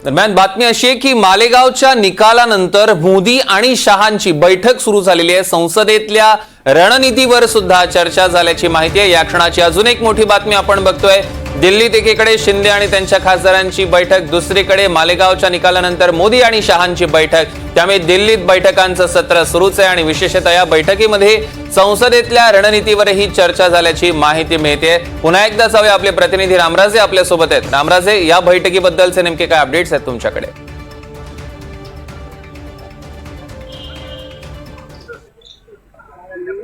दरम्यान बातमी अशी आहे की मालेगावच्या निकालानंतर मोदी आणि शहांची बैठक सुरू झालेली आहे। संसदेतल्या रणनीतीवर सुद्धा चर्चा झाल्याची माहिती आहे। या क्षणाची अजून एक मोठी बातमी आपण बघतोय। दिल्लीत एकीकडे शिंदे आणि त्यांच्या खासदारांची बैठक, दुसरीकडे मालेगावच्या निकालानंतर मोदी आणि शहांची बैठक। त्यामुळे दिल्लीत बैठकांचं सत्र सुरूच आहे आणि विशेषतः या बैठकीमध्ये संसदेतल्या रणनीतीवरही चर्चा झाल्याची माहिती मिळते। पुन्हा एकदा जाऊया, आपले प्रतिनिधी रामराजे आपल्या सोबत आहेत। रामराजे, या बैठकीबद्दलचे नेमके काय अपडेट्स आहेत तुमच्याकडे?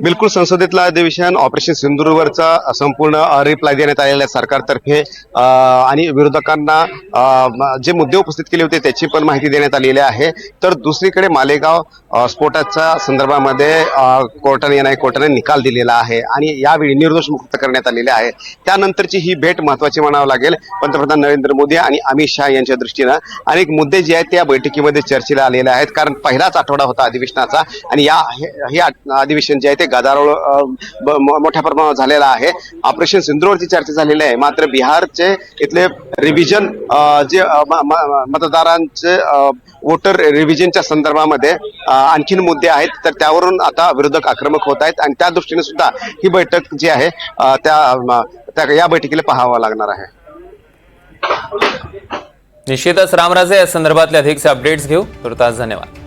बिलकुल, संसदेतलं अधिवेशन ऑपरेशन सिंधूरवरचा संपूर्ण रिप्लाय देण्यात आलेला आहे सरकारतर्फे आणि विरोधकांना जे मुद्दे उपस्थित केले होते त्याची पण माहिती देण्यात आलेली आहे। तर दुसरीकडे मालेगाव स्फोटाच्या संदर्भामध्ये कोर्टाने निकाल दिलेला आहे आणि यावेळी निर्दोष मुक्त करण्यात आलेले आहे। त्यानंतरची ही भेट महत्वाची म्हणावं लागेल। पंतप्रधान नरेंद्र मोदी आणि अमित शहा यांच्या दृष्टीनं अनेक मुद्दे जे आहेत त्या बैठकीमध्ये चर्चेला आलेले आहेत, कारण पहिलाच आठवडा होता अधिवेशनाचा आणि हे अधिवेशन जे आहे ते गदारोळ मोठ्या प्रमाणावर झालेला आहे। ऑपरेशन सिंधूरवरची चर्चा झालेली आहे, मात्र बिहारचे इथले रिव्हिजन जे मतदारांचे वोटर रिव्हिजनच्या संदर्भामध्ये आणखीन मुद्दे आहेत, तर त्यावरून आता विरोधक आक्रमक होत आहेत आणि त्या दृष्टीने सुद्धा ही बैठक जी आहे या बैठकीला पाहावं लागणार आहे। निश्चितच रामराजे, या संदर्भातले अधिकचे अपडेट्स घेऊ। तुर्तास धन्यवाद।